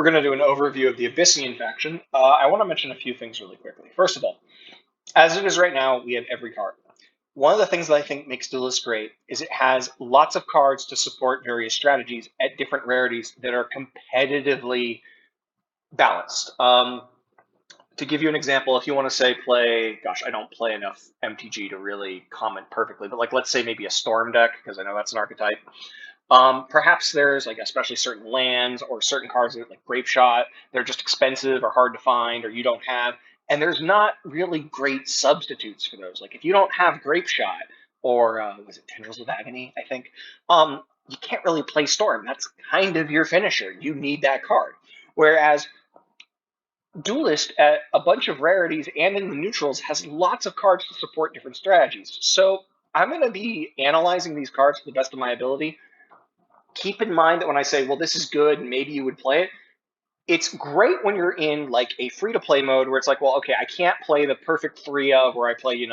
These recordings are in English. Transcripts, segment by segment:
we're going to do an overview of the Abyssian faction. I want to mention a few things really quickly. First of all, as it is right now, we have every card. One of the things that I think makes DUELYST great is it has lots of cards to support various strategies at different rarities that are competitively balanced. To give you an example, if you want to say play, gosh, I don't play enough MTG to really comment perfectly, but like let's say maybe a Storm deck, because I know that's an archetype. Perhaps there's like especially certain lands or certain cards like Grape Shot, they're just expensive or hard to find or you don't have. And there's not really great substitutes for those. Like if you don't have Grape Shot or was it Tendrils of Agony, I think, you can't really play Storm. That's kind of your finisher. You need that card. Whereas DUELYST at a bunch of rarities and in the neutrals has lots of cards to support different strategies. So I'm going to be analyzing these cards to the best of my ability. Keep in mind that when I say, well, this is good, and maybe you would play it, it's great when you're in like a free-to-play mode where it's like, well, okay, I can't play the perfect 3 of where I play,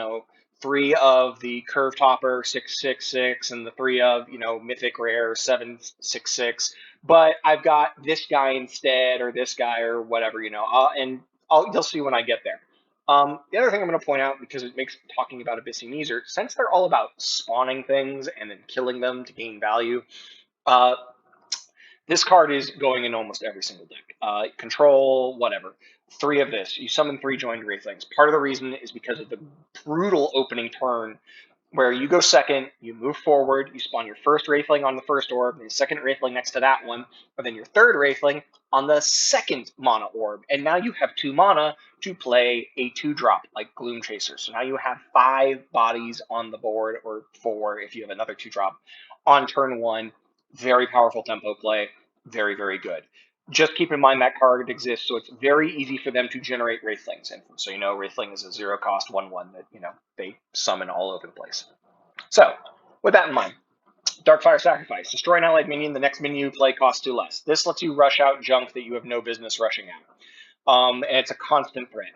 3 of the Curve Topper 666 and the 3 of, Mythic Rare 766, but I've got this guy instead or this guy or whatever, and you'll see when I get there. The other thing I'm going to point out, because it makes talking about Abyssian easier, since they're all about spawning things and then killing them to gain value, this card is going in almost every single deck. Control, whatever. 3 of this. You summon 3 joined Wraithlings. Part of the reason is because of the brutal opening turn where you go second, you move forward, you spawn your first Wraithling on the first orb, and the second Wraithling next to that one, and then your third Wraithling on the second mana orb. And now you have 2 mana to play a 2-drop like Gloom Chaser. So now you have 5 bodies on the board, or 4 if you have another 2-drop on turn 1. Very powerful tempo play. Very, very good. Just keep in mind that card exists, so it's very easy for them to generate Wraithlings. And so Wraithling is a 0-cost 1/1 that, they summon all over the place. So, with that in mind, Darkfire Sacrifice. Destroy an allied minion. The next minion you play costs 2 less. This lets you rush out junk that you have no business rushing out. And it's a constant threat.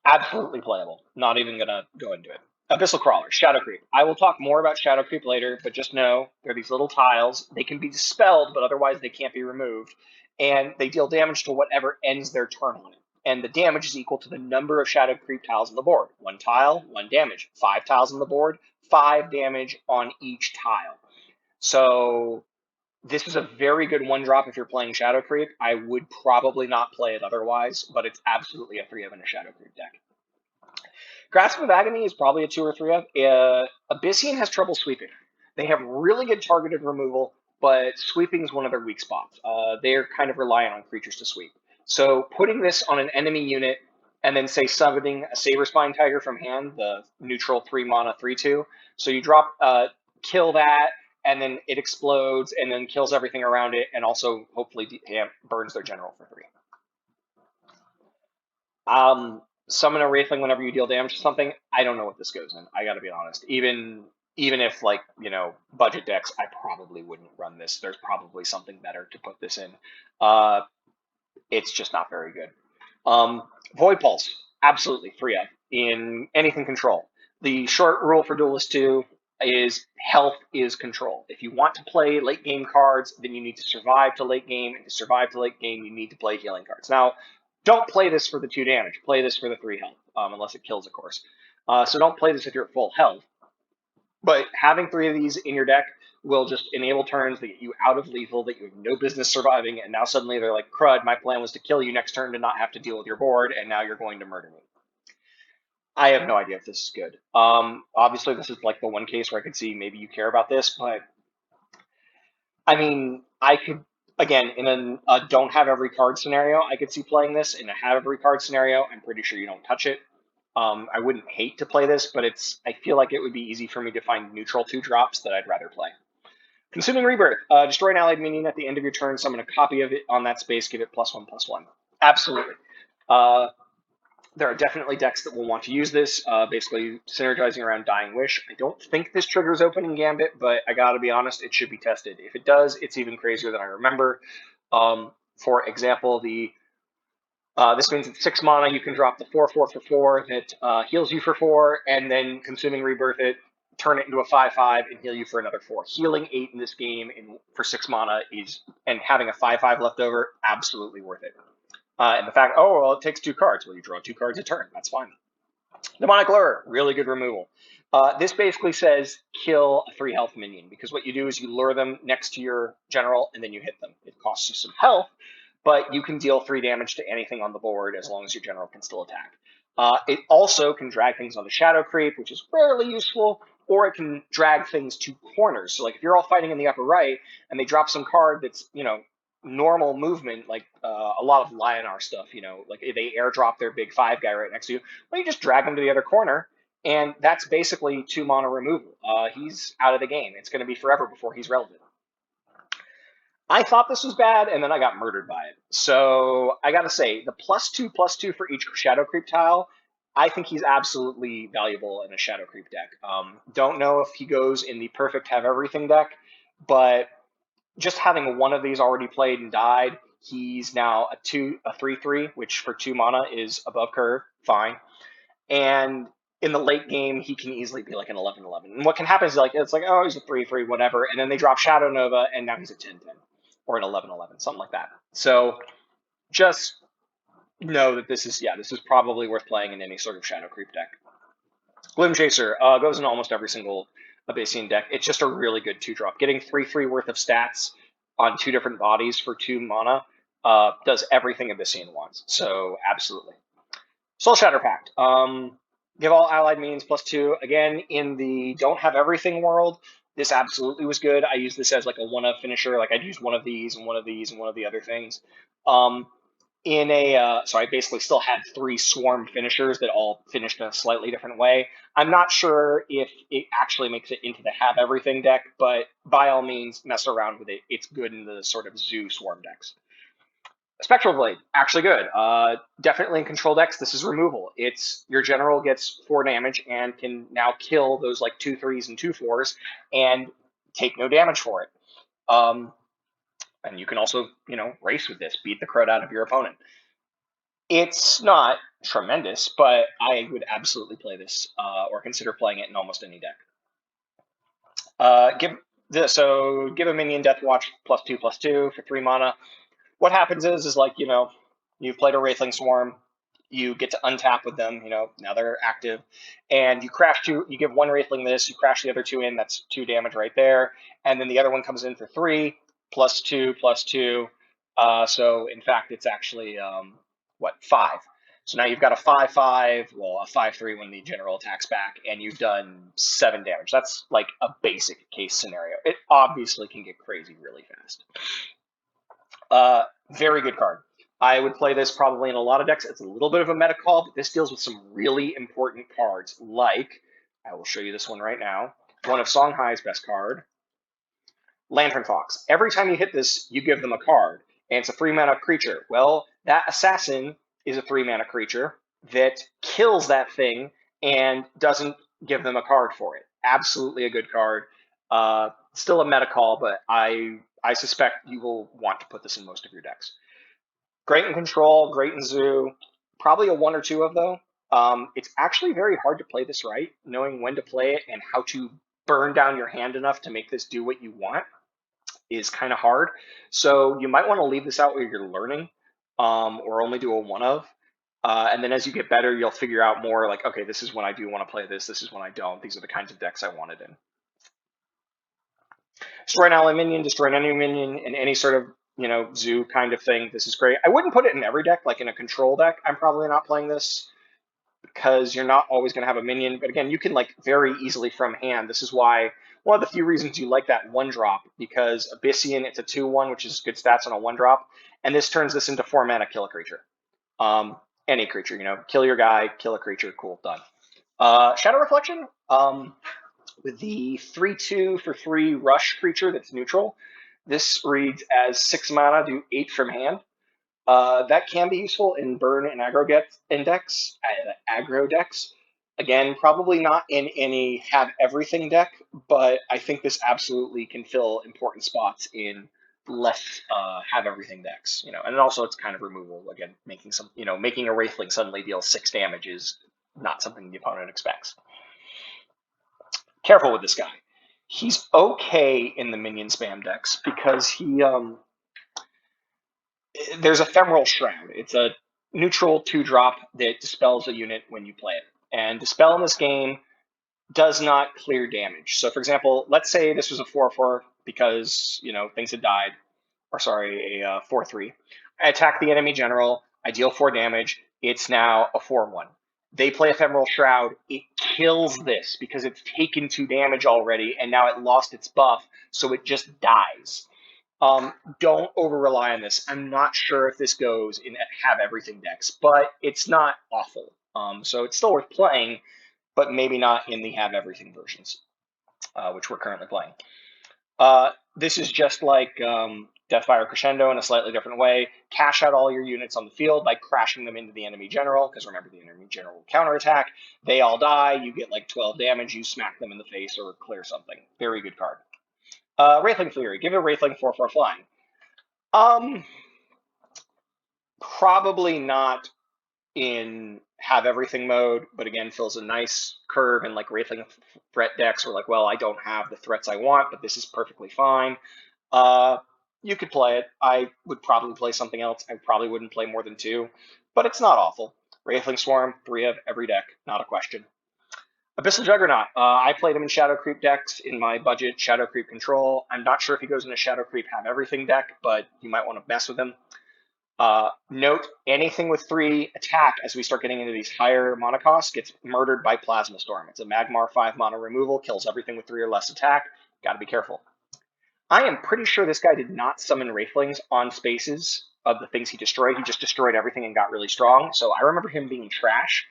Absolutely playable. Not even going to go into it. Abyssal Crawler, Shadow Creep. I will talk more about Shadow Creep later, but just know they're these little tiles. They can be dispelled, but otherwise they can't be removed. And they deal damage to whatever ends their turn on it. And the damage is equal to the number of Shadow Creep tiles on the board. 1 tile, 1 damage. 5 tiles on the board, 5 damage on each tile. So this is a very good 1-drop if you're playing Shadow Creep. I would probably not play it otherwise, but it's absolutely a 3 of in a Shadow Creep deck. Grasp of Agony is probably a 2 or 3 of. Abyssian has trouble sweeping. They have really good targeted removal, but sweeping is one of their weak spots. They're kind of reliant on creatures to sweep. So putting this on an enemy unit and then, say, summoning a Saberspine Tiger from hand, the neutral 3 mana 3/2. So you drop, kill that, and then it explodes and then kills everything around it and also hopefully burns their general for 3. Summon a Wraithling whenever you deal damage to something. I don't know what this goes in. I gotta be honest. Even if budget decks, I probably wouldn't run this. There's probably something better to put this in. It's just not very good. Void Pulse, absolutely 3 of in anything control. The short rule for DUELYST 2 is health is control. If you want to play late game cards, then you need to survive to late game, and to survive to late game, you need to play healing cards. Now, don't play this for the 2 damage. Play this for the 3 health, unless it kills, of course. So don't play this if you're at full health. But having 3 of these in your deck will just enable turns that get you out of lethal, that you have no business surviving, and now suddenly they're like, crud, my plan was to kill you next turn to not have to deal with your board, and now you're going to murder me. I have no idea if this is good. Obviously, this is like the one case where I could see maybe you care about this, but I mean, I could, again, in a don't have every card scenario, I could see playing this. In a have every card scenario, I'm pretty sure you don't touch it. I wouldn't hate to play this, but I feel like it would be easy for me to find neutral 2-drops that I'd rather play. Consuming Rebirth. Destroy an allied minion at the end of your turn, summon a copy of it on that space, give it +1/+1. Absolutely. There are definitely decks that will want to use this, basically synergizing around Dying Wish. I don't think this triggers Opening Gambit, but I gotta be honest, it should be tested. If it does, it's even crazier than I remember. For example, this means at 6 mana, you can drop the 4/4 for 4 that heals you for 4, and then Consuming Rebirth it, turn it into a 5/5 and heal you for another 4. Healing 8 in this game for 6 mana and having a 5/5 left over, absolutely worth it. And the fact, oh, well, it takes 2 cards. Well, you draw 2 cards a turn. That's fine. Demonic Lure, really good removal. This basically says kill a 3 health minion, because what you do is you lure them next to your general and then you hit them. It costs you some health, but you can deal 3 damage to anything on the board as long as your general can still attack. It also can drag things onto Shadow Creep, which is rarely useful, or it can drag things to corners. So, like, if you're all fighting in the upper right and they drop some card that's, normal movement, like a lot of Lionar stuff, like they airdrop their big 5 guy right next to you, well, you just drag him to the other corner, and that's basically 2 mana removal. He's out of the game. It's going to be forever before he's relevant. I thought this was bad, and then I got murdered by it. So I gotta say, the +2/+2 for each Shadow Creep tile, I think he's absolutely valuable in a Shadow Creep deck. Don't know if he goes in the perfect have everything deck, but just having one of these already played and died, he's now a 3/3, which for 2 mana is above curve, fine. And in the late game, he can easily be like an 11/11. And what can happen is it's like, oh, he's a 3/3, whatever, and then they drop Shadow Nova, and now he's a 10/10 or an 11/11, something like that. So just know that this is probably worth playing in any sort of Shadow Creep deck. Gloom Chaser goes in almost every single Abyssian deck. It's just a really good 2-drop. Getting 3/3 worth of stats on 2 different bodies for 2 mana does everything Abyssian wants. So absolutely. Soul Shatter Pact. Give all allied minions +2. Again, in the don't have everything world, this absolutely was good. I use this as like a one-of finisher. Like I'd use one of these and one of these and one of the other things. So I basically still had 3 swarm finishers that all finished in a slightly different way. I'm not sure if it actually makes it into the have everything deck, but by all means, mess around with it. It's good in the sort of zoo swarm decks. Spectral Blade, actually good. Definitely in control decks, this is removal. It's your general gets 4 damage and can now kill those like 2/3s and 2/4s and take no damage for it. And you can also, race with this, beat the crud out of your opponent. It's not tremendous, but I would absolutely play this or consider playing it in almost any deck. Give a minion Death Watch +2/+2 for 3 mana. What happens is like, you've played a Wraithling Swarm, you get to untap with them, now they're active, and you give one Wraithling this, you crash the other 2 in, that's 2 damage right there, and then the other one comes in for 3, +2/+2, so in fact it's actually, 5. So now you've got a 5/5, well, a 5/3 when the general attacks back, and you've done 7 damage. That's like a basic case scenario. It obviously can get crazy really fast. Very good card. I would play this probably in a lot of decks. It's a little bit of a meta call, but this deals with some really important cards, like, I will show you this one right now, one of Songhai's best card, Lantern Fox. Every time you hit this, you give them a card, and it's a 3-mana creature. Well, that assassin is a 3-mana creature that kills that thing and doesn't give them a card for it. Absolutely a good card. Still a meta call, but I suspect you will want to put this in most of your decks. Great in Control, great in Zoo. Probably a 1 or 2 of, though. It's actually very hard to play this right. Knowing when to play it and how to burn down your hand enough to make this do what you want is kind of hard. So you might want to leave this out where you're learning, or only do a 1 of. And then as you get better, you'll figure out more like, okay, this is when I do want to play this. This is when I don't. These are the kinds of decks I wanted in. Destroy an ally minion, destroy an enemy minion in any sort of, zoo kind of thing. This is great. I wouldn't put it in every deck, like in a control deck. I'm probably not playing this because you're not always going to have a minion. But again, you can like very easily from hand. This is why one of the few reasons you like that 1-drop, because Abyssian, it's a 2/1, which is good stats on a 1-drop. And this turns this into 4 mana, kill a creature. Any creature, kill your guy, kill a creature, cool, done. Shadow Reflection, with the 3/2 for 3 rush creature that's neutral. This reads as 6 mana, do 8 from hand. That can be useful in burn and aggro decks. Again, probably not in any have everything deck, but I think this absolutely can fill important spots in less have everything decks. And also it's kind of removal. Again, making a Wraithling suddenly deal 6 damage is not something the opponent expects. Careful with this guy. He's okay in the minion spam decks because there's Ephemeral Shroud. It's a neutral 2-drop that dispels a unit when you play it. And Dispel in this game does not clear damage. So, for example, let's say this was a 4/4 because, things had died, or sorry, a 4/3. I attack the enemy general, I deal 4 damage, it's now a 4/1. They play Ephemeral Shroud, it kills this because it's taken 2 damage already, and now it lost its buff, so it just dies. Don't over rely on this. I'm not sure if this goes in have everything decks, but it's not awful. So it's still worth playing, but maybe not in the have everything versions, which we're currently playing. This is just like Deathfire Crescendo in a slightly different way. Cash out all your units on the field by crashing them into the enemy general, because remember, the enemy general will counterattack. They all die. You get like 12 damage. You smack them in the face or clear something. Very good card. Wraithling Fury. Give it a Wraithling 4/4 flying. Probably not in have everything mode, but again, fills a nice curve in like Wraithling threat decks where like, well, I don't have the threats I want, but this is perfectly fine. You could play it. I would probably play something else. I probably wouldn't play more than 2, but it's not awful. Wraithling Swarm, 3 of every deck, not a question. Abyssal Juggernaut. I played him in Shadow Creep decks in my budget Shadow Creep control. I'm not sure if he goes in a Shadow Creep have everything deck, but you might want to mess with him. Note, anything with 3 attack as we start getting into these higher mana costs gets murdered by Plasma Storm. It's a Magmar 5 mana removal, kills everything with 3 or less attack. Gotta be careful. I am pretty sure this guy did not summon Wraithlings on spaces of the things he destroyed. He just destroyed everything and got really strong. So I remember him being trash.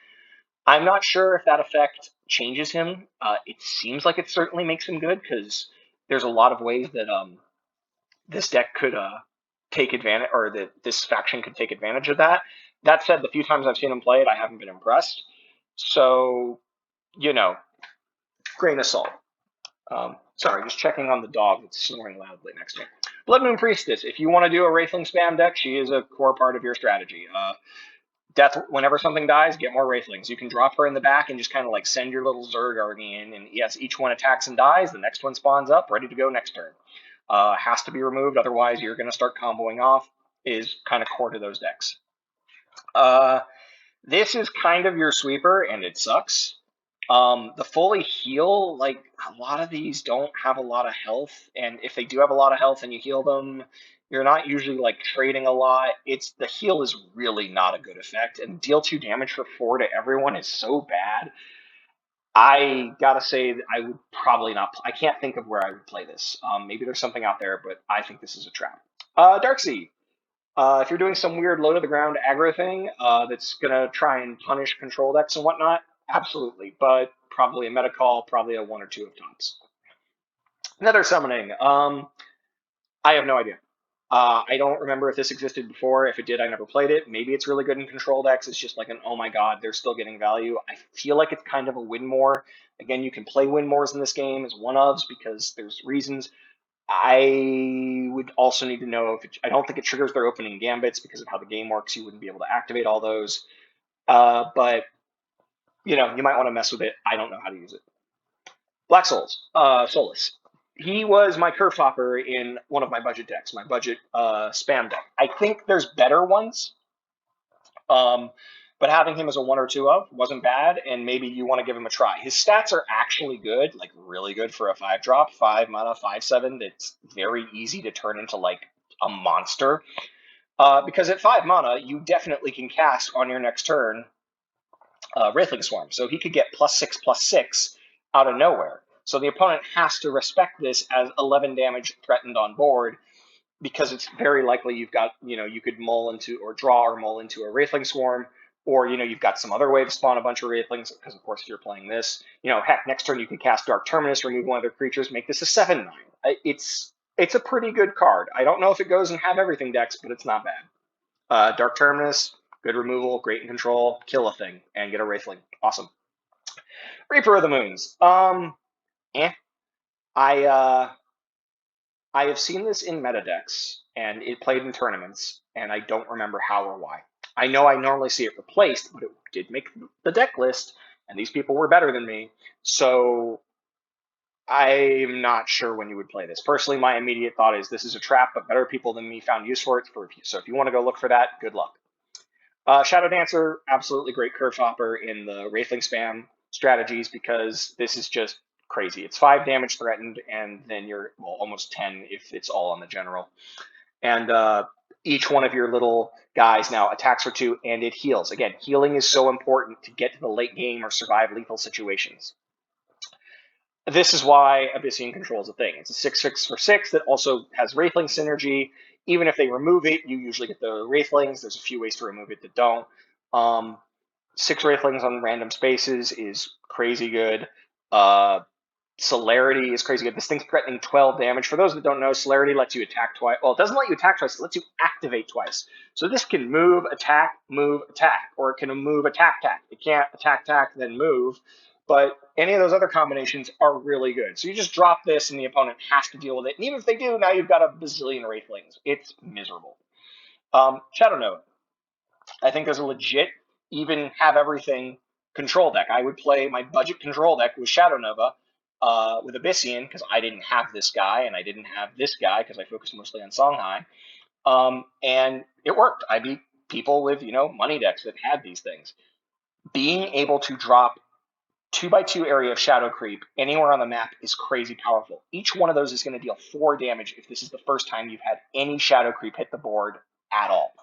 I'm not sure if that effect changes him. It seems like it certainly makes him good because there's a lot of ways that this deck could take advantage, or that this faction could take advantage of that. That said, the few times I've seen him play it, I haven't been impressed. So, grain of salt. Sorry, just checking on the dog that's snoring loudly next to me. Blood Moon Priestess. If you want to do a Wraithling spam deck, she is a core part of your strategy. Death. Whenever something dies, get more Wraithlings. You can drop her in the back and just kind of like send your little Zerg army in, and yes, each one attacks and dies. The next one spawns up, ready to go next turn. Has to be removed, otherwise you're going to start comboing off. Is kind of core to those decks. This is kind of your sweeper, and it sucks. The fully heal, like, a lot of these don't have a lot of health, and if they do have a lot of health and you heal them, you're not usually like trading a lot. The heal is really not a good effect, and deal 2 damage for 4 to everyone is so bad. I gotta say that I would probably not. I can't think of where I would play this. Maybe there's something out there, but I think this is a trap. Darkseid. If you're doing some weird low to the ground aggro thing that's gonna try and punish control decks and whatnot, absolutely, but probably a meta call, probably a 1 or 2 of tops. Nether Summoning. I have no idea. I don't remember if this existed before. If it did, I never played it. Maybe it's really good in control decks. It's just like an, oh my god, they're still getting value. I feel like it's kind of a win more. Again, you can play win mores in this game as one-ofs because there's reasons. I would also need to know if I don't think it triggers their opening gambits because of how the game works. You wouldn't be able to activate all those. But, you might want to mess with it. I don't know how to use it. Black Soulless. He was my curve hopper in one of my budget decks, my budget spam deck. I think there's better ones, but having him as a 1 or 2 of wasn't bad, and maybe you want to give him a try. His stats are actually good, like really good for a 5-drop, 5 mana, 5/7. That's very easy to turn into like a monster. Because at 5 mana, you definitely can cast on your next turn Wraithling Swarm. So he could get +6/+6 out of nowhere. So the opponent has to respect this as 11 damage threatened on board, because it's very likely you've got, you could mull into or draw or mull into a Wraithling Swarm, or, you've got some other way to spawn a bunch of Wraithlings, because of course if you're playing this, heck, next turn you can cast Dark Terminus, remove one of their creatures, make this a 7/9. It's a pretty good card. I don't know if it goes in have everything decks, but it's not bad. Dark Terminus, good removal, great in control, kill a thing, and get a Wraithling. Awesome. Reaper of the Moons. I have seen this in meta decks, and it played in tournaments, and I don't remember how or why. I know I normally see it replaced, but it did make the deck list, and these people were better than me. So I'm not sure when you would play this. Personally, my immediate thought is this is a trap, but better people than me found use for it. So if you want to go look for that, good luck. Shadow Dancer, absolutely great curve hopper in the Wraithling spam strategies because this is just crazy. It's 5 damage threatened, and then you're, well, almost 10 if it's all on the general. And each one of your little guys now attacks for 2, and it heals. Again, healing is so important to get to the late game or survive lethal situations. This is why Abyssian Control is a thing. It's a 6/6 for 6 that also has Wraithling synergy. Even if they remove it, you usually get the Wraithlings. There's a few ways to remove it that don't. 6 Wraithlings on random spaces is crazy good. Celerity is crazy good. This thing's threatening 12 damage. For those that don't know, Celerity lets you attack twice. Well, it doesn't let you attack twice. It lets you activate twice. So this can move, attack, or it can move, attack. It can't attack, then move. But any of those other combinations are really good. So you just drop this and the opponent has to deal with it. And even if they do, now you've got a bazillion Wraithlings. It's miserable. Shadow Nova. I think there's a legit, even have everything control deck. I would play my budget control deck with Shadow Nova, with Abyssian, because I didn't have this guy, and I didn't have this guy, because I focused mostly on Songhai. And it worked. I beat people with, money decks that had these things. Being able to drop 2x2 area of Shadow Creep anywhere on the map is crazy powerful. Each one of those is going to deal 4 damage if this is the first time you've had any Shadow Creep hit the board at all.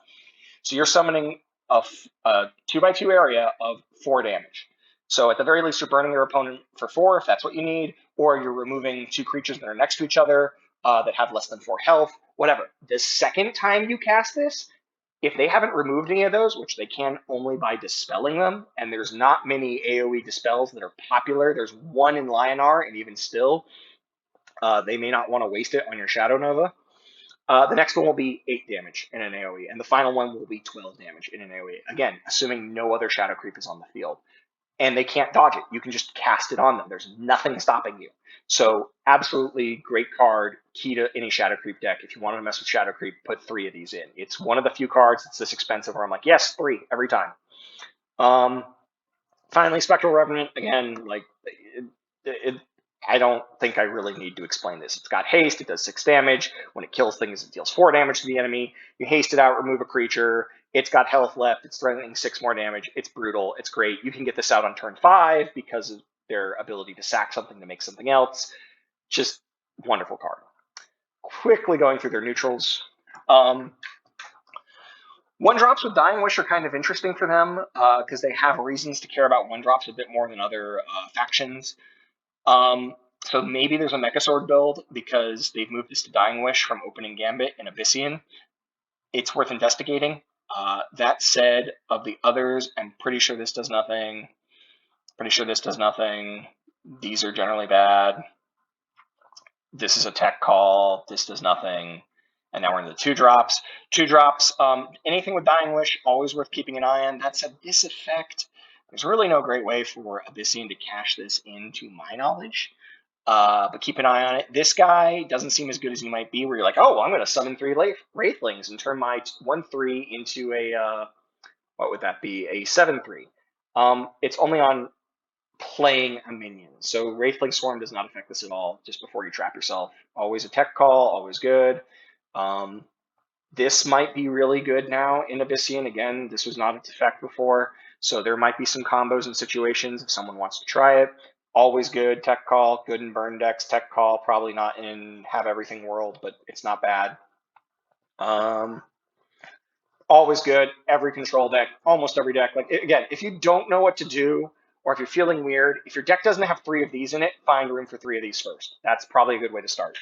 So you're summoning a 2x2 area of 4 damage. So at the very least, you're burning your opponent for 4 if that's what you need, or you're removing 2 creatures that are next to each other that have less than 4 health, whatever. The second time you cast this, if they haven't removed any of those, which they can only by dispelling them, and there's not many AoE dispels that are popular, there's one in Lionar, and even still, they may not want to waste it on your Shadow Nova. The next one will be 8 damage in an AoE, and the final one will be 12 damage in an AoE. Again, assuming no other Shadow Creep is on the field. And they can't dodge it. You can just cast it on them. There's nothing stopping you. So absolutely great card, key to any Shadow Creep deck. If you want to mess with Shadow Creep, put 3 of these in. It's one of the few cards that's this expensive where I'm like, yes, 3 every time. Finally, Spectral Revenant, again, I don't think I really need to explain this. It's got haste, it does 6 damage. When it kills things, it deals 4 damage to the enemy. You haste it out, remove a creature. It's got health left, it's threatening 6 more damage. It's brutal, it's great. You can get this out on turn 5 because of their ability to sack something to make something else. Just wonderful card. Quickly going through their neutrals. 1-drops with Dying Wish are kind of interesting for them because they have reasons to care about 1-drops a bit more than other factions. So maybe there's a Mecha Sword build because they've moved this to Dying Wish from Opening Gambit and Abyssian. It's worth investigating. That said, of the others, I'm pretty sure this does nothing. These are generally bad. This is a tech call. This does nothing. And now we're in the 2-drops. 2-drops, anything with Dying Wish, always worth keeping an eye on. That said, this effect, there's really no great way for Abyssian to cash this in, to my knowledge. But keep an eye on it. This guy doesn't seem as good as he might be, where you're like, oh, I'm going to summon 3 Wraithlings and turn my 1/3 into a, what would that be, a 7/3. It's only on playing a minion. So Wraithling Swarm does not affect this at all, just before you trap yourself. Always a tech call, always good. This might be really good now in Abyssian. Again, this was not its effect before, so there might be some combos and situations if someone wants to try it. Always good, tech call, good in burn decks, tech call, probably not in have everything world, but it's not bad. Always good, every control deck, almost every deck. Like, again, if you don't know what to do, or if you're feeling weird, if your deck doesn't have 3 of these in it, find room for 3 of these first. That's probably a good way to start.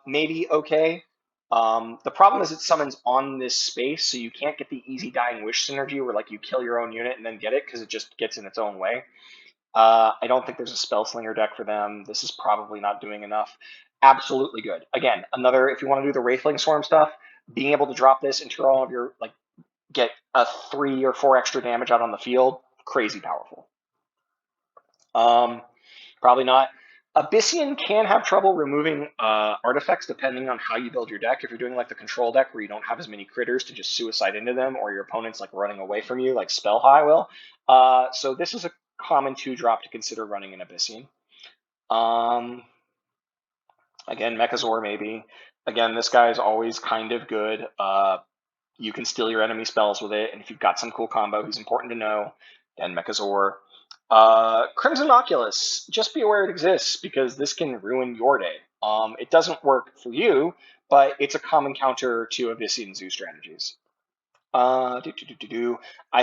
Maybe okay. The problem is it summons on this space, so you can't get the easy Dying Wish synergy where like you kill your own unit and then get it because it just gets in its own way. I don't think there's a Spellslinger deck for them. This is probably not doing enough. Absolutely good. Again, another, if you want to do the Wraithling Swarm stuff, being able to drop this into all of your, like, get a 3 or 4 extra damage out on the field, crazy powerful. Probably not. Abyssian can have trouble removing artifacts depending on how you build your deck. If you're doing like the control deck where you don't have as many critters to just suicide into them, or your opponent's like running away from you, like Spell High will. So this is a common 2-drop to consider running in Abyssian. Again, Mechazor maybe. Again, this guy is always kind of good. You can steal your enemy spells with it, and if you've got some cool combo, he's important to know. Then Mechazor. Crimson Oculus. Just be aware it exists, because this can ruin your day. It doesn't work for you, but it's a common counter to Abyssian Zoo strategies. I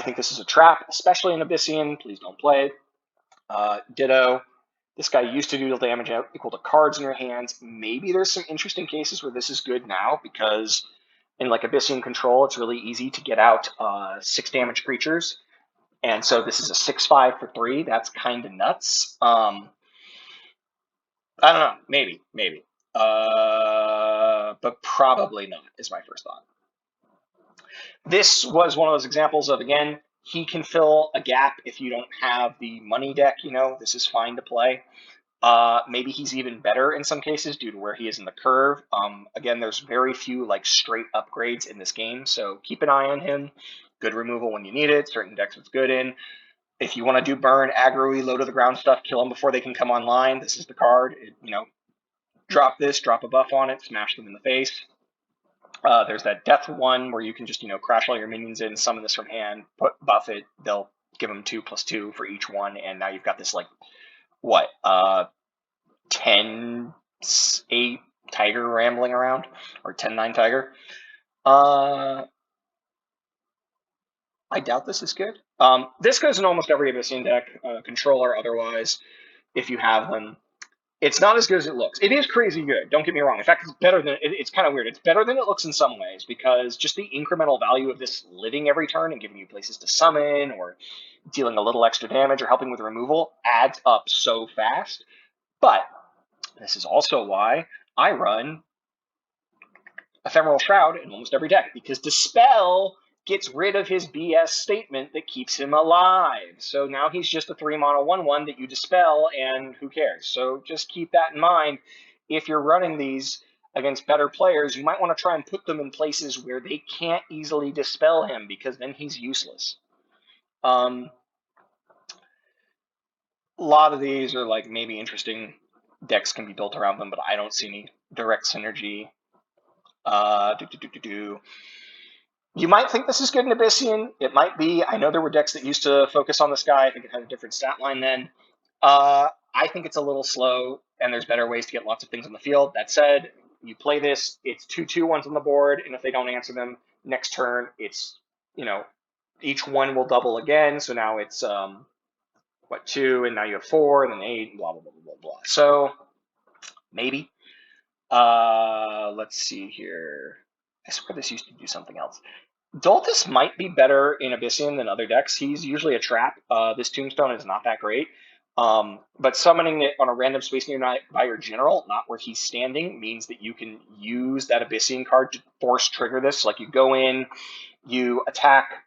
think this is a trap, especially in Abyssian. Please don't play it. Ditto. This guy used to deal damage equal to cards in your hands. Maybe there's some interesting cases where this is good now, because in like Abyssian Control, it's really easy to get out 6 damage creatures. And so this is a 6/5 for 3. That's kind of nuts. I don't know. Maybe. But probably not, is my first thought. This was one of those examples of, again, he can fill a gap if you don't have the money deck. This is fine to play. Maybe he's even better in some cases due to where he is in the curve. Again, there's very few like straight upgrades in this game, so keep an eye on him. Good removal when you need it. Certain decks it's good in. If you want to do burn, aggro-y, low to the ground stuff, kill them before they can come online, this is the card. Drop this, drop a buff on it, smash them in the face. There's that death one where you can just, crash all your minions in, summon this from hand, buff it, they'll give them 2+2 for each one, and now you've got this, 10-8 tiger rambling around, or 10-9 tiger. I doubt this is good. This goes in almost every Abyssian deck, controller otherwise, if you have them. It's not as good as it looks. It is crazy good, don't get me wrong. In fact, it's better than, it's kind of weird. It's better than it looks in some ways, because just the incremental value of this living every turn and giving you places to summon, or dealing a little extra damage, or helping with removal adds up so fast. But this is also why I run Ephemeral Shroud in almost every deck, because Dispel gets rid of his BS statement that keeps him alive. So now he's just a 3-mana 1/1 that you dispel, and who cares? So just keep that in mind. If you're running these against better players, you might want to try and put them in places where they can't easily dispel him, because then he's useless. A lot of these are maybe interesting decks can be built around them, but I don't see any direct synergy. You might think this is good in Abyssian. It might be. I know there were decks that used to focus on this guy. I think it had a different stat line then. I think it's a little slow, and there's better ways to get lots of things on the field. That said, you play this, it's 2/2 on the board, and if they don't answer them next turn, it's, each one will double again. So now it's, 2, and now you have 4, and then 8, blah, blah, blah, blah, blah. So, maybe. Let's see here. I swear this used to do something else. Doltis might be better in Abyssian than other decks. He's usually a trap. This Tombstone is not that great. But summoning it on a random space nearby your general, not where he's standing, means that you can use that Abyssian card to force trigger this. Like you go in, you attack.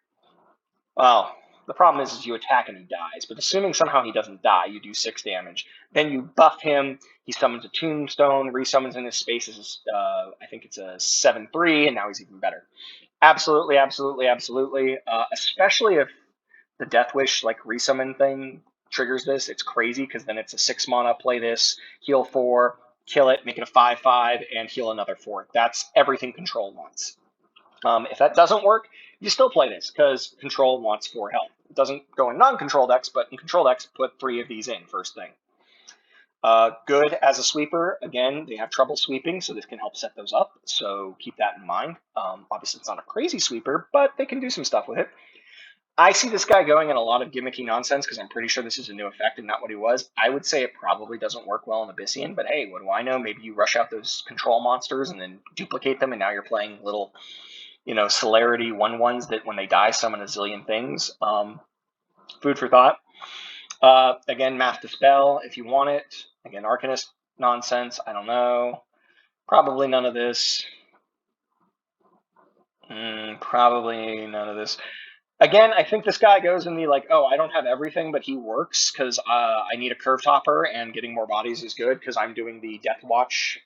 Well, the problem is you attack and he dies. But assuming somehow he doesn't die, you do 6 damage. Then you buff him. He summons a Tombstone, resummons in his spaces. I think it's a 7/3, and now he's even better. Absolutely. Especially if the Death Wish resummon thing triggers this. It's crazy, because then it's a 6-mana, play this, heal 4, kill it, make it a 5/5, and heal another 4. That's everything Control wants. If that doesn't work, you still play this, because Control wants 4 health. It doesn't go in non-Control decks, but in Control decks, put 3 of these in first thing. Good as a sweeper. Again, they have trouble sweeping, so this can help set those up, so keep that in mind. Obviously, it's not a crazy sweeper, but they can do some stuff with it. I see this guy going in a lot of gimmicky nonsense, because I'm pretty sure this is a new effect and not what he was. I would say it probably doesn't work well in Abyssian, but hey, what do I know? Maybe you rush out those control monsters and then duplicate them, and now you're playing little, celerity 1/1s that when they die summon a zillion things. Food for thought. Again, Math Dispel if you want it. Again, Arcanist nonsense. I don't know. Probably none of this. Probably none of this. Again, I think this guy goes in the I don't have everything, but he works because I need a curve topper, and getting more bodies is good because I'm doing the Death Watch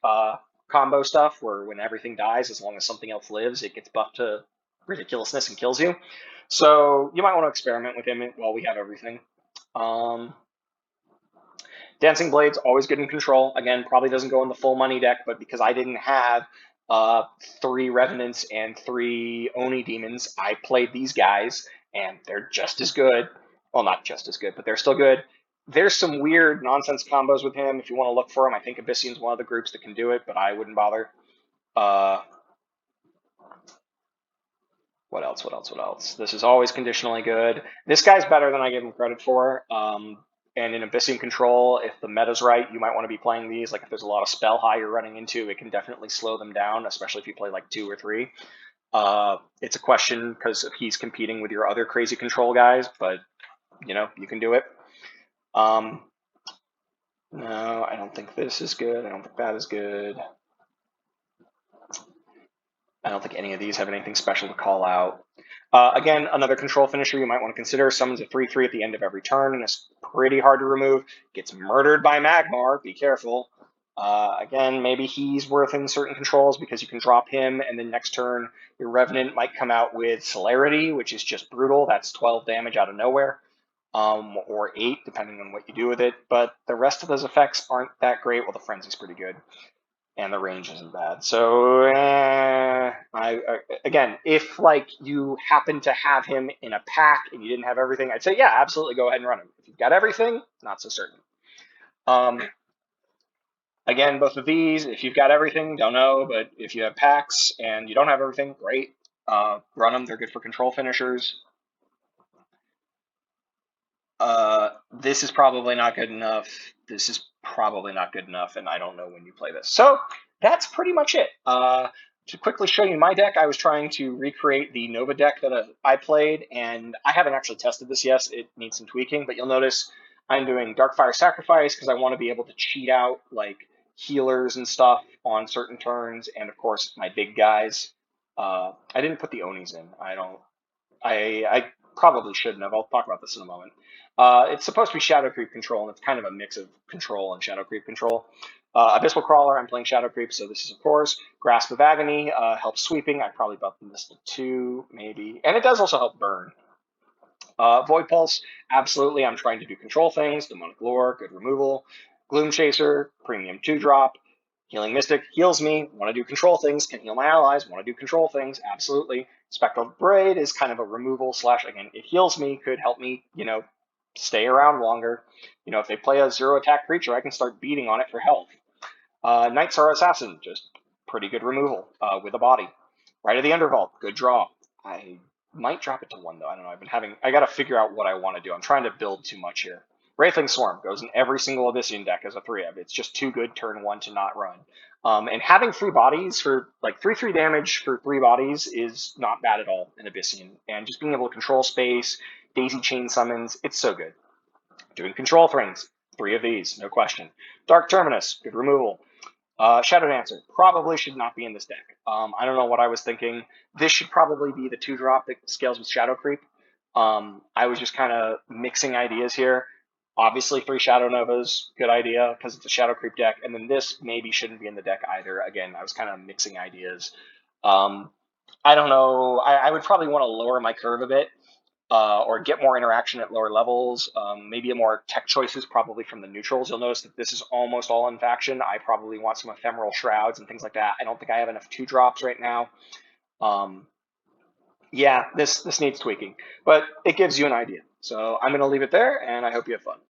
combo stuff where when everything dies, as long as something else lives, it gets buffed to ridiculousness and kills you. So you might want to experiment with him while we have everything. Dancing Blade's always good in control. Again, probably doesn't go in the full money deck, but because I didn't have 3 Revenants and 3 Oni Demons, I played these guys, and they're just as good. Well, not just as good, but they're still good. There's some weird nonsense combos with him if you want to look for them. I think Abyssian's one of the groups that can do it, but I wouldn't bother. What else? What else? What else? This is always conditionally good. This guy's better than I give him credit for. And in Abyssian control, if the meta's right, you might want to be playing these. Like if there's a lot of spell high you're running into, it can definitely slow them down, especially if you play like 2 or 3. It's a question because he's competing with your other crazy control guys, but you know, you can do it. No, I don't think this is good. I don't think that is good. I don't think any of these have anything special to call out. Again, another control finisher you might want to consider. Summons a 3/3 at the end of every turn, and it's pretty hard to remove. Gets murdered by Magmar. Be careful. Again, maybe he's worth in certain controls because you can drop him, and then next turn your Revenant might come out with Celerity, which is just brutal. That's 12 damage out of nowhere, or 8, depending on what you do with it. But the rest of those effects aren't that great. Well, the Frenzy's pretty good. And the range isn't bad. So, again, if like you happen to have him in a pack and you didn't have everything, I'd say, yeah, absolutely go ahead and run him. If you've got everything, not so certain. Again, both of these, if you've got everything, don't know, but if you have packs and you don't have everything, great. Run them. They're good for control finishers. This is probably not good enough. This is probably not good enough, and I don't know when you play this. So that's pretty much it. To quickly show you my deck, I was trying to recreate the Nova deck that I played, and I haven't actually tested this yet. It needs some tweaking, but you'll notice I'm doing Darkfire Sacrifice because I want to be able to cheat out like healers and stuff on certain turns, and of course my big guys. I didn't put the Onis in. I probably shouldn't have. I'll talk about this in a moment. It's supposed to be Shadow Creep control, and it's kind of a mix of control and Shadow Creep control. Abyssal Crawler, I'm playing Shadow Creep, so this is, of course, Grasp of Agony, helps sweeping. I probably bumped this to 2, maybe. And it does also help burn. Void Pulse, absolutely, I'm trying to do control things. Demonic Lore, good removal. Gloom Chaser, premium 2-drop. Healing Mystic heals me, want to do control things, can heal my allies, want to do control things, absolutely. Spectral Braid is kind of a removal / again, it heals me, could help me, you know, stay around longer. You know, if they play a 0-attack creature, I can start beating on it for health. Night Star Assassin, just pretty good removal with a body. Right of the Undervault, good draw. I might drop it to 1 though, I don't know, I gotta figure out what I want to do. I'm trying to build too much here. Wraithling Swarm goes in every single Abyssian deck as a 3-of. It's just too good turn 1 to not run. And having 3 bodies for, like, 3/3 damage for 3 bodies is not bad at all in Abyssian. And just being able to control space, daisy chain summons, it's so good. Doing control things, 3 of these, no question. Dark Terminus, good removal. Shadow Dancer, probably should not be in this deck. I don't know what I was thinking. This should probably be the 2-drop that scales with Shadow Creep. I was just kind of mixing ideas here. Obviously, 3 Shadow Novas, good idea, because it's a Shadow Creep deck. And then this maybe shouldn't be in the deck either. Again, I was kind of mixing ideas. I don't know. I would probably want to lower my curve a bit, or get more interaction at lower levels. Maybe more tech choices, probably from the neutrals. You'll notice that this is almost all in faction. I probably want some ephemeral shrouds and things like that. I don't think I have enough 2-drops right now. Yeah, this needs tweaking, but it gives you an idea. So I'm going to leave it there, and I hope you have fun.